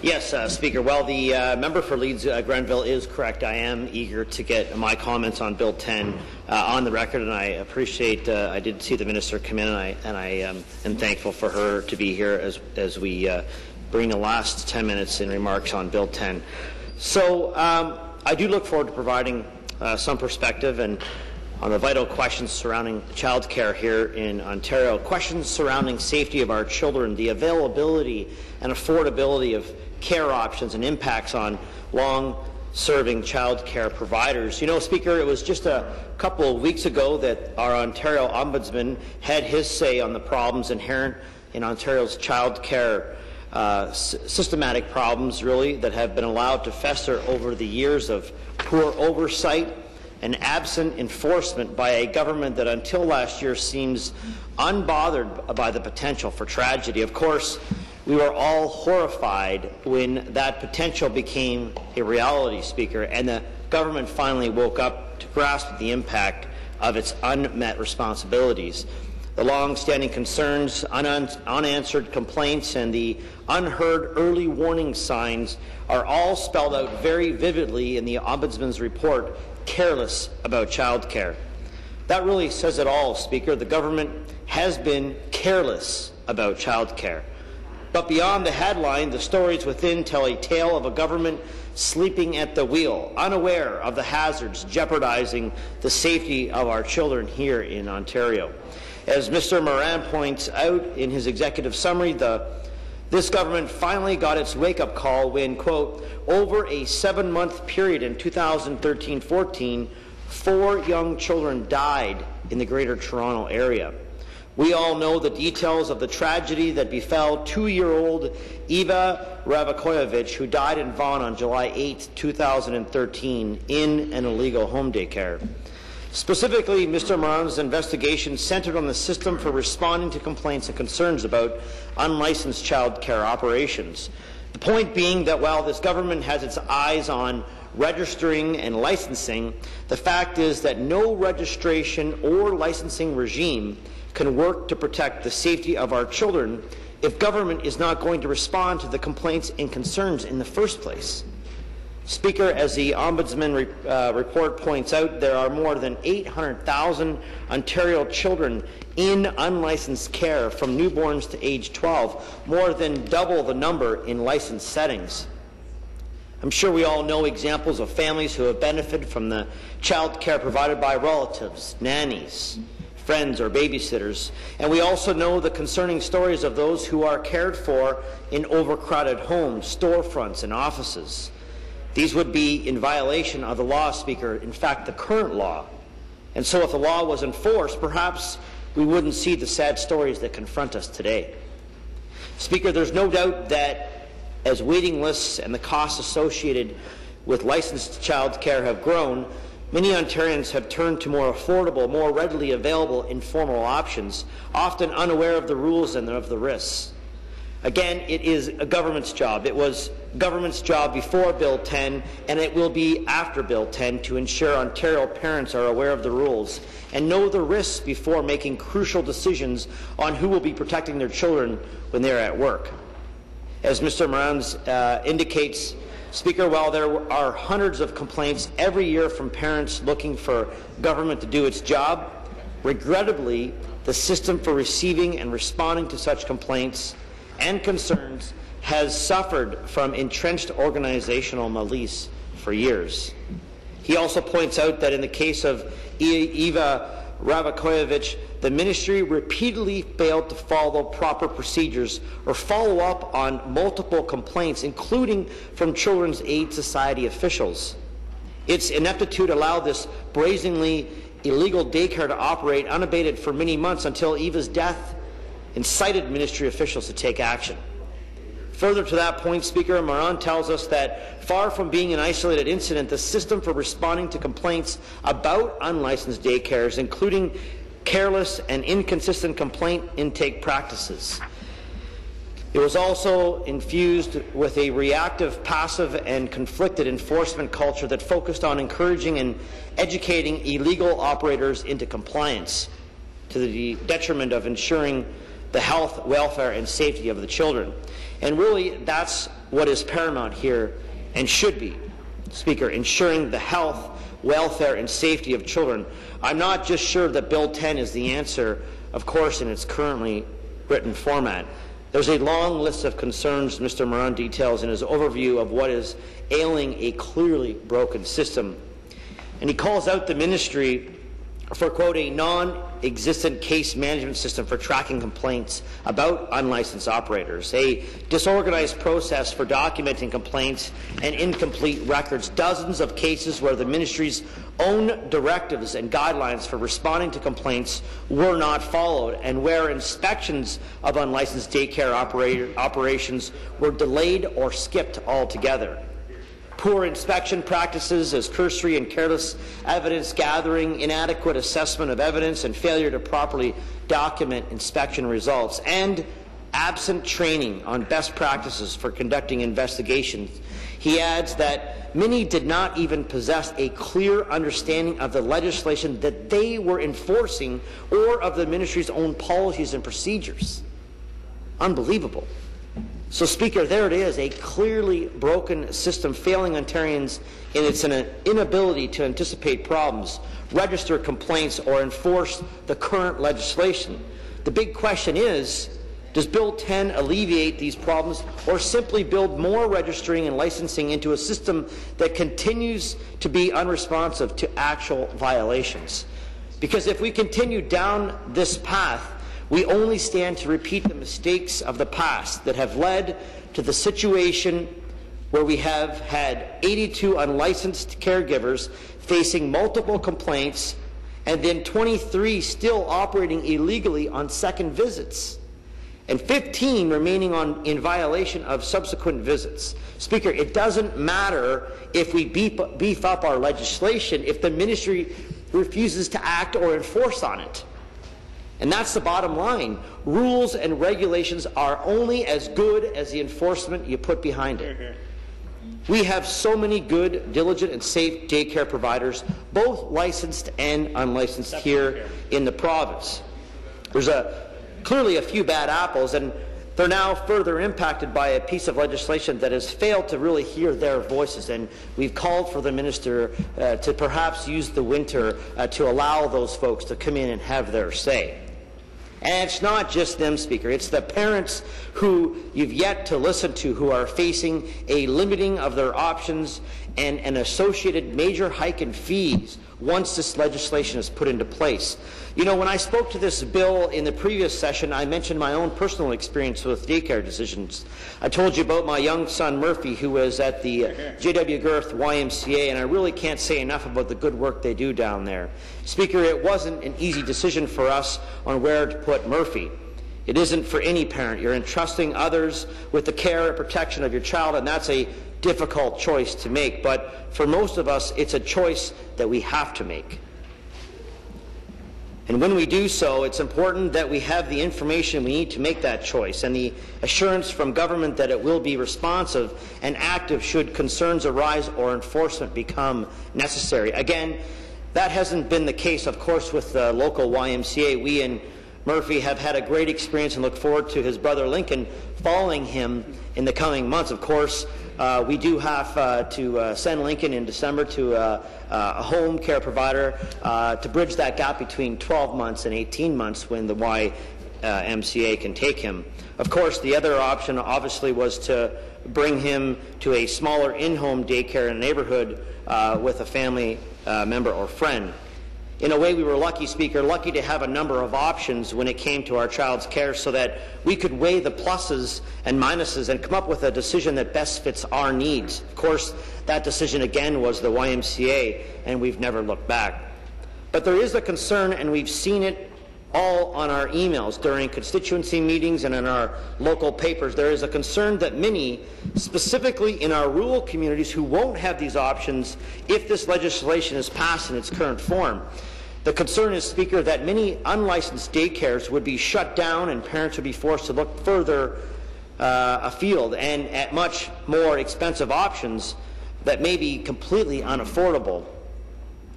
Yes, Speaker. Well, the member for Leeds Grenville is correct. I am eager to get my comments on Bill 10 on the record, and I appreciate. I did see the minister come in, and I am thankful for her to be here as we bring the last 10 minutes in remarks on Bill 10. So I do look forward to providing some perspective and on the vital questions surrounding child care here in Ontario, questions surrounding safety of our children, the availability and affordability of care options and impacts on long-serving child care providers. You know, Speaker, it was just a couple of weeks ago that our Ontario Ombudsman had his say on the problems inherent in Ontario's child care systematic problems, really, that have been allowed to fester over the years of poor oversight and absent enforcement by a government that until last year seems unbothered by the potential for tragedy. Of course, we were all horrified when that potential became a reality, Speaker, and the government finally woke up to grasp the impact of its unmet responsibilities. The long-standing concerns, unanswered complaints, and the unheard early warning signs are all spelled out very vividly in the Ombudsman's report, Careless About Child Care. That really says it all, Speaker. The government has been careless about child care. But beyond the headline, the stories within tell a tale of a government sleeping at the wheel, unaware of the hazards jeopardizing the safety of our children here in Ontario. As Mr. Moran points out in his executive summary, this government finally got its wake-up call when, quote, over a 7-month period in 2013-14, 4 young children died in the Greater Toronto area. We all know the details of the tragedy that befell 2-year-old Eva Ravakoyevich, who died in Vaughan on July 8, 2013, in an illegal home daycare. Specifically, Mr. Moran's investigation centered on the system for responding to complaints and concerns about unlicensed child care operations. The point being that while this government has its eyes on registering and licensing, the fact is that no registration or licensing regime can work to protect the safety of our children if government is not going to respond to the complaints and concerns in the first place. Speaker, as the Ombudsman report points out, there are more than 800,000 Ontario children in unlicensed care from newborns to age 12, more than double the number in licensed settings. I'm sure we all know examples of families who have benefited from the child care provided by relatives, nannies, friends, or babysitters. And we also know the concerning stories of those who are cared for in overcrowded homes, storefronts, and offices. These would be in violation of the law, Speaker, in fact, the current law. And so if the law was enforced, perhaps we wouldn't see the sad stories that confront us today. Speaker, there's no doubt that as waiting lists and the costs associated with licensed child care have grown, many Ontarians have turned to more affordable, more readily available informal options, often unaware of the rules and of the risks. Again, it is a government's job. It was government's job before Bill 10, and it will be after Bill 10 to ensure Ontario parents are aware of the rules and know the risks before making crucial decisions on who will be protecting their children when they are at work. As Mr. Morans indicates, Speaker, while there are hundreds of complaints every year from parents looking for government to do its job, regrettably, the system for receiving and responding to such complaints and concerns has suffered from entrenched organizational malaise for years. He also points out that in the case of Eva Ravakoyevich, the ministry repeatedly failed to follow proper procedures or follow up on multiple complaints, including from Children's Aid Society officials. Its ineptitude allowed this brazenly illegal daycare to operate unabated for many months until Eva's death incited ministry officials to take action. Further to that point, Speaker, Moran tells us that far from being an isolated incident, the system for responding to complaints about unlicensed daycares, including careless and inconsistent complaint intake practices. It was also infused with a reactive, passive, and conflicted enforcement culture that focused on encouraging and educating illegal operators into compliance, to the detriment of ensuring the health, welfare, and safety of the children. And really, that's what is paramount here and should be, Speaker, ensuring the health, welfare, and safety of children. I'm not just sure that Bill 10 is the answer, of course, in its currently written format. There's a long list of concerns Mr. Moran details in his overview of what is ailing a clearly broken system. And he calls out the ministry for, quote, a non-existent case management system for tracking complaints about unlicensed operators, a disorganized process for documenting complaints and incomplete records, dozens of cases where the ministry's own directives and guidelines for responding to complaints were not followed, and where inspections of unlicensed daycare operations were delayed or skipped altogether. Poor inspection practices as cursory and careless evidence gathering, inadequate assessment of evidence, and failure to properly document inspection results, and absent training on best practices for conducting investigations. He adds that many did not even possess a clear understanding of the legislation that they were enforcing or of the ministry's own policies and procedures. Unbelievable. So, Speaker, there it is, a clearly broken system failing Ontarians in its inability to anticipate problems, register complaints, or enforce the current legislation. The big question is, does Bill 10 alleviate these problems or simply build more registering and licensing into a system that continues to be unresponsive to actual violations? Because if we continue down this path, we only stand to repeat the mistakes of the past that have led to the situation where we have had 82 unlicensed caregivers facing multiple complaints and then 23 still operating illegally on second visits, and 15 remaining in violation of subsequent visits. Speaker, it doesn't matter if we beef up our legislation if the ministry refuses to act or enforce on it. And that's the bottom line. Rules and regulations are only as good as the enforcement you put behind it. We have so many good, diligent, and safe daycare providers, both licensed and unlicensed, here in the province. There's clearly a few bad apples, and they're now further impacted by a piece of legislation that has failed to really hear their voices, and we've called for the minister to perhaps use the winter to allow those folks to come in and have their say. And it's not just them, Speaker. It's the parents who you've yet to listen to who are facing a limiting of their options and an associated major hike in fees once this legislation is put into place. You know, when I spoke to this bill in the previous session, I mentioned my own personal experience with daycare decisions. I told you about my young son, Murphy, who was at the J.W. Girth YMCA, and I really can't say enough about the good work they do down there. Speaker, it wasn't an easy decision for us on where to put Murphy. It isn't for any parent. You're entrusting others with the care and protection of your child, and that's a difficult choice to make. But for most of us, it's a choice that we have to make. And when we do so, it's important that we have the information we need to make that choice and the assurance from government that it will be responsive and active should concerns arise or enforcement become necessary. Again, that hasn't been the case, of course, with the local YMCA. We in Murphy have had a great experience and look forward to his brother Lincoln following him in the coming months. Of course, we do have to send Lincoln in December to a home care provider to bridge that gap between 12 months and 18 months when the YMCA can take him. Of course, the other option obviously was to bring him to a smaller in-home daycare in a neighborhood with a family member or friend. In a way, we were lucky, Speaker, lucky to have a number of options when it came to our child's care so that we could weigh the pluses and minuses and come up with a decision that best fits our needs. Of course, that decision again was the YMCA, and we've never looked back. But there is a concern, and we've seen it all on our emails during constituency meetings and in our local papers. There is a concern that many, specifically in our rural communities, who won't have these options if this legislation is passed in its current form. The concern is, Speaker, that many unlicensed daycares would be shut down and parents would be forced to look further afield and at much more expensive options that may be completely unaffordable.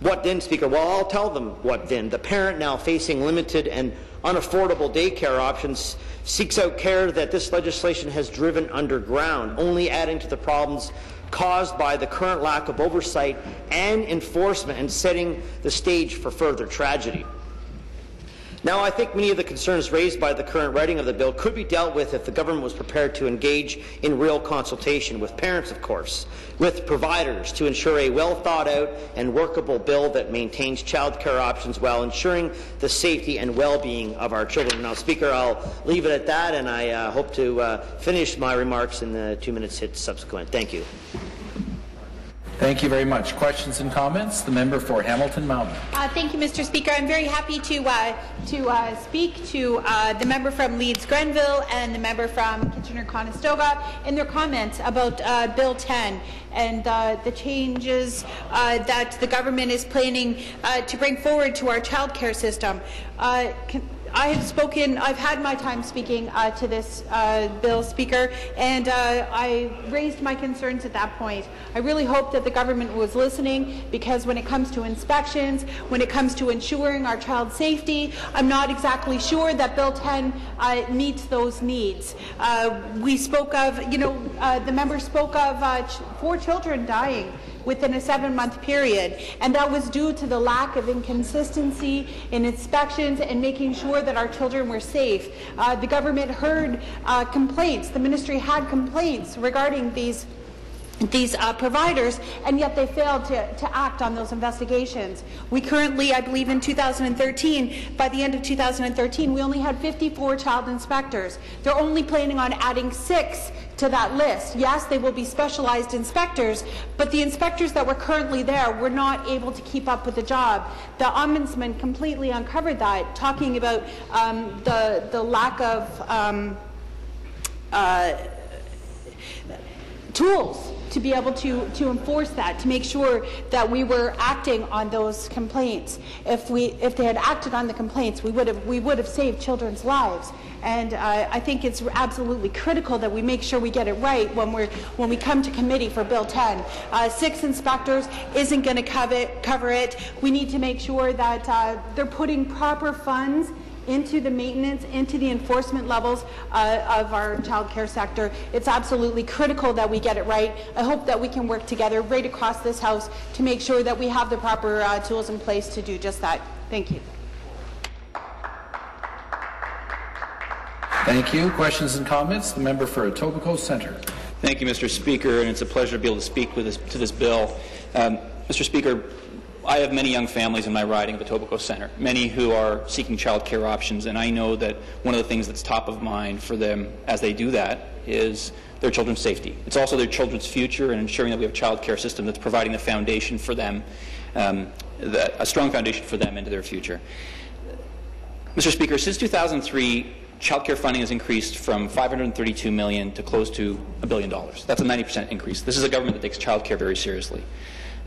What then, Speaker? Well, I'll tell them what then. The parent now facing limited and unaffordable daycare options seeks out care that this legislation has driven underground, only adding to the problems caused by the current lack of oversight and enforcement and setting the stage for further tragedy. Now, I think many of the concerns raised by the current writing of the bill could be dealt with if the government was prepared to engage in real consultation with parents, of course, with providers to ensure a well-thought-out and workable bill that maintains child care options while ensuring the safety and well-being of our children. Now, Speaker, I'll leave it at that, and I hope to finish my remarks in the 2 minutes hit subsequent. Thank you. Thank you very much. Questions and comments? The member for Hamilton Mountain. Thank you, Mr. Speaker. I'm very happy to speak to the member from Leeds-Grenville and the member from Kitchener-Conestoga in their comments about Bill 10 and the changes that the government is planning to bring forward to our child care system. I've had my time speaking to this bill, Speaker, and I raised my concerns at that point. I really hope that the government was listening, because when it comes to inspections, when it comes to ensuring our child's safety, I'm not exactly sure that Bill 10 meets those needs. We spoke of, the member spoke of 4 children dying within a 7-month period, and that was due to the lack of inconsistency in inspections and making sure that our children were safe. The government heard complaints. The ministry had complaints regarding these providers, and yet they failed to act on those investigations. We currently, I believe in 2013, by the end of 2013, we only had 54 child inspectors. They're only planning on adding 6 to that list. Yes, they will be specialized inspectors, but the inspectors that were currently there were not able to keep up with the job. The Ombudsman completely uncovered that, talking about the lack of tools to be able to enforce that, to make sure that we were acting on those complaints. If they had acted on the complaints, we would have saved children's lives. And I think it's absolutely critical that we make sure we get it right when we come to committee for Bill 10. 6 inspectors isn't going to cover it. We need to make sure that they're putting proper funds into the maintenance, into the enforcement levels of our child care sector. It's absolutely critical that we get it right. I hope that we can work together right across this House to make sure that we have the proper tools in place to do just that. Thank you. Thank you. Questions and comments? The member for Etobicoke Centre. Thank you, Mr. Speaker, and it's a pleasure to be able to speak to this bill. Mr. Speaker, I have many young families in my riding of Etobicoke Centre, many who are seeking child care options, and I know that one of the things that's top of mind for them as they do that is their children's safety. It's also their children's future and ensuring that we have a child care system that's providing the foundation for them, a strong foundation for them into their future. Mr. Speaker, since 2003, child care funding has increased from $532 million to close to $1 billion. That's a 90% increase. This is a government that takes child care very seriously.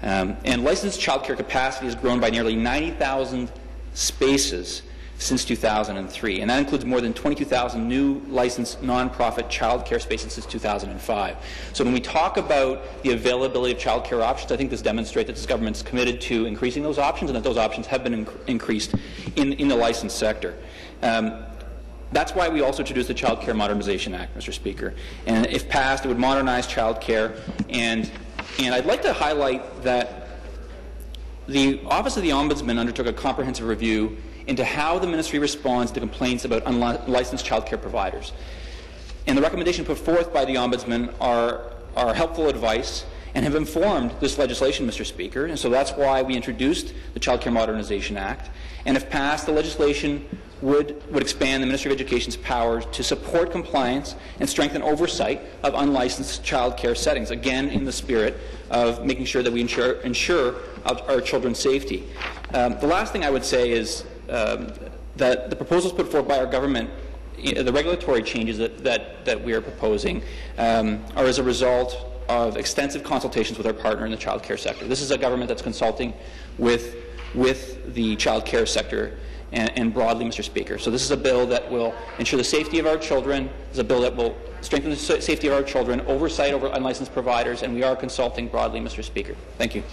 And licensed child care capacity has grown by nearly 90,000 spaces since 2003, and that includes more than 22,000 new licensed nonprofit child care spaces since 2005. So when we talk about the availability of child care options, I think this demonstrates that this government is committed to increasing those options, and that those options have been increased in the licensed sector. That's why we also introduced the Child Care Modernization Act, Mr. Speaker. And if passed, it would modernize child care. And I'd like to highlight that the Office of the Ombudsman undertook a comprehensive review into how the ministry responds to complaints about unlicensed child care providers. And the recommendations put forth by the Ombudsman are helpful advice and have informed this legislation, Mr. Speaker. And so that's why we introduced the Child Care Modernization Act. And if passed, the legislation would expand the Ministry of Education's powers to support compliance and strengthen oversight of unlicensed child care settings, again in the spirit of making sure that we ensure our children's safety. The last thing I would say is that the proposals put forward by our government, the regulatory changes that we are proposing, are as a result of extensive consultations with our partner in the child care sector. This is a government that's consulting with the child care sector and broadly, Mr. Speaker. So this is a bill that will ensure the safety of our children. It's a bill that will strengthen the safety of our children, oversight over unlicensed providers, and we are consulting broadly, Mr. Speaker. Thank you.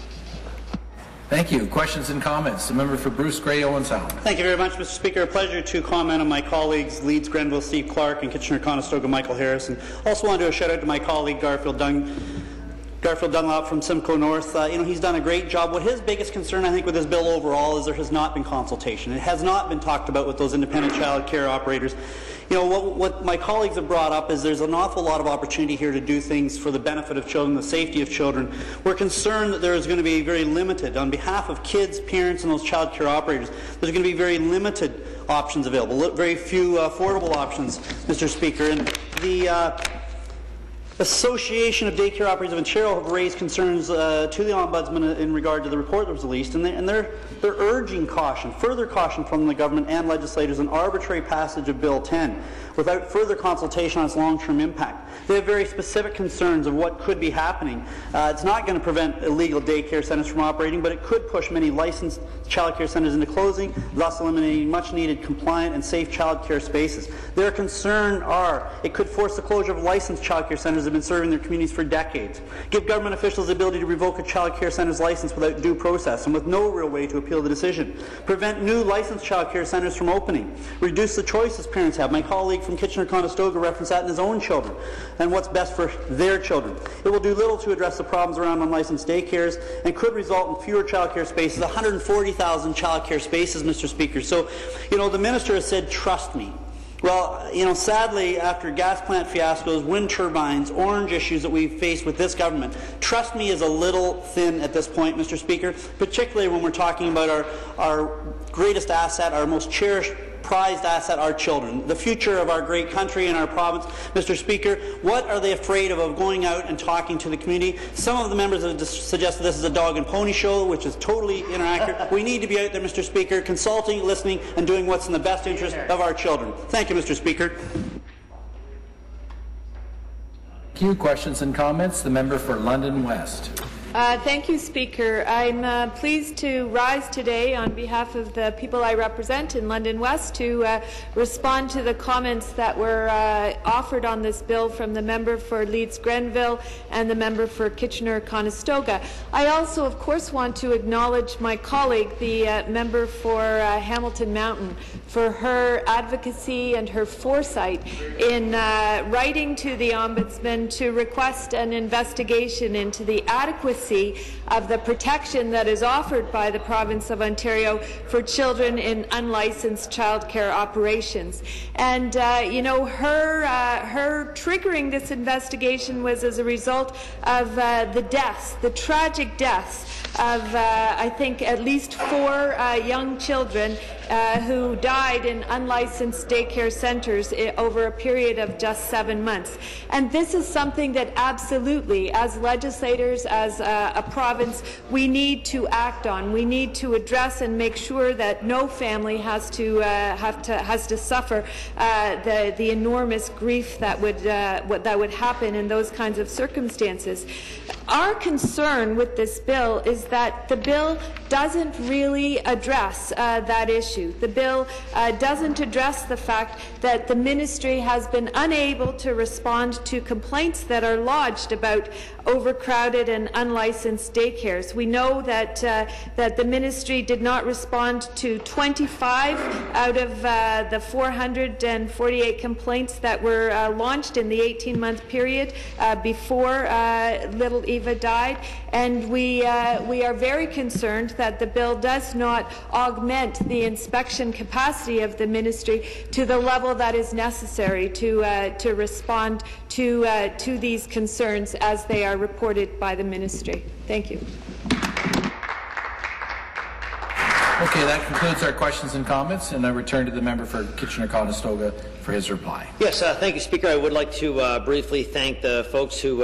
Thank you. Questions and comments? The member for Bruce Grey, Owen Sound. Thank you very much, Mr. Speaker. A pleasure to comment on my colleagues, Leeds Grenville, Steve Clark, and Kitchener-Conestoga, Michael Harrison. Also want to do a shout out to my colleague, Garfield Dunlop from Simcoe North. He's done a great job. What his biggest concern, I think, with this bill overall is there has not been consultation. It has not been talked about with those independent child care operators. What my colleagues have brought up is there's an awful lot of opportunity here to do things for the benefit of children, the safety of children. We're concerned that there is going to be very limited, on behalf of kids, parents, and those child care operators, there's going to be very limited options available, very few affordable options, Mr. Speaker. And the Association of Daycare Operators of Ontario have raised concerns to the Ombudsman in regard to the report that was released, and they're urging caution, further caution from the government and legislators, an arbitrary passage of Bill 10 without further consultation on its long-term impact. They have very specific concerns of what could be happening. It's not going to prevent illegal daycare centres from operating, but it could push many licensed child care centres into closing, thus eliminating much-needed compliant and safe child care spaces. Their concern are it could force the closure of licensed child care centres that have been serving their communities for decades, give government officials the ability to revoke a child care centre's license without due process and with no real way to appeal the decision, prevent new licensed child care centres from opening, reduce the choices parents have. My colleague from Kitchener-Conestoga referenced that in his own children and what's best for their children. It will do little to address the problems around unlicensed daycares and could result in fewer child care spaces, 140,000 child care spaces, Mr. Speaker. So, the minister has said, trust me. Well, sadly, after gas plant fiascos, wind turbines, orange issues that we've faced with this government, trust me is a little thin at this point, Mr. Speaker, particularly when we're talking about our greatest asset, our most cherished, prized asset, our children, the future of our great country and our province. Mr. Speaker, what are they afraid of going out and talking to the community? Some of the members have suggested this is a dog and pony show, which is totally inaccurate. We need to be out there, Mr. Speaker, consulting, listening, and doing what's in the best interest of our children. Thank you, Mr. Speaker. Thank you. Questions and comments? The member for London West. Thank you, Speaker. I'm pleased to rise today on behalf of the people I represent in London West to respond to the comments that were offered on this bill from the member for Leeds Grenville and the member for Kitchener-Conestoga. I also, of course, want to acknowledge my colleague, the member for Hamilton Mountain, for her advocacy and her foresight in writing to the Ombudsman to request an investigation into the adequacy of the protection that is offered by the province of Ontario for children in unlicensed childcare operations. And her triggering this investigation was as a result of the tragic deaths of I think at least 4 young children who died in unlicensed daycare centres over a period of just 7 months. And this is something that absolutely, as legislators, as a province, we need to act on. We need to address and make sure that no family has to suffer the enormous grief that would happen in those kinds of circumstances. Our concern with this bill is that the bill doesn't really address that issue. The bill doesn't address the fact that the ministry has been unable to respond to complaints that are lodged about overcrowded and unlicensed daycares. We know that the ministry did not respond to 25 out of the 448 complaints that were launched in the 18-month period before little Eva died, and we are very concerned that the bill does not augment the inspection capacity of the ministry to the level that is necessary to respond to these concerns as they are reported by the ministry. Thank you. Okay, that concludes our questions and comments, and I return to the member for Kitchener-Conestoga for his reply. Yes, thank you, Speaker. I would like to briefly thank the folks who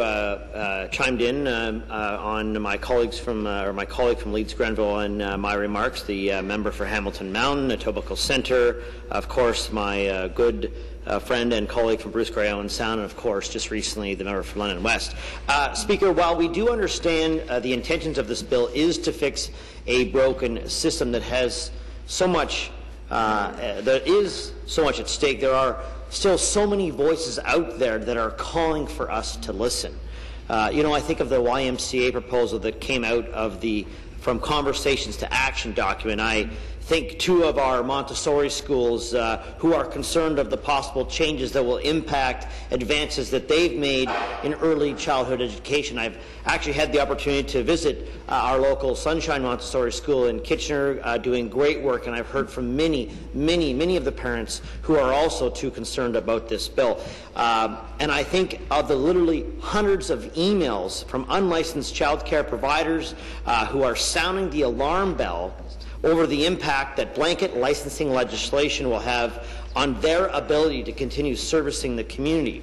chimed in on my colleagues from, or my colleague from Leeds Grenville and my remarks, the member for Hamilton Mountain, Etobicoke Centre, of course, my good friend and colleague from Bruce Grey, Owen Sound, and of course, just recently, the member for London West. Speaker, while we do understand the intentions of this bill is to fix a broken system that has so much, there is so much at stake, there are still so many voices out there that are calling for us to listen. I think of the YMCA proposal that came out of the from conversations to action document. I think 2 of our Montessori schools who are concerned of the possible changes that will impact advances that they've made in early childhood education. I've actually had the opportunity to visit our local Sunshine Montessori School in Kitchener, doing great work, and I've heard from many of the parents who are also too concerned about this bill. And I think of the literally hundreds of emails from unlicensed child care providers who are sounding the alarm bell over the impact that blanket licensing legislation will have on their ability to continue servicing the community.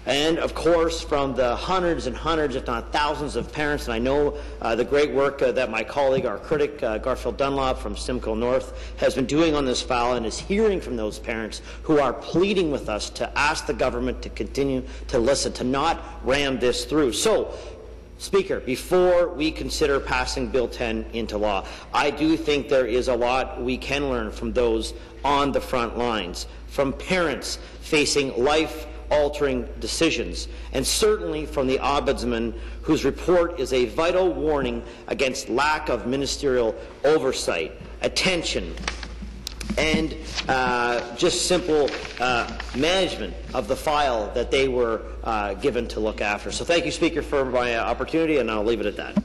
And, of course, from the hundreds and hundreds, if not thousands of parents, and I know the great work that my colleague, our critic, Garfield Dunlop from Simcoe North, has been doing on this file, and is hearing from those parents who are pleading with us to ask the government to continue to listen, to not ram this through. So, Speaker, before we consider passing Bill 10 into law, I do think there is a lot we can learn from those on the front lines, from parents facing life-altering decisions, and certainly from the Ombudsman, whose report is a vital warning against lack of ministerial oversight, attention, and just simple management of the file that they were given to look after. So thank you, Speaker, for my opportunity, and I'll leave it at that.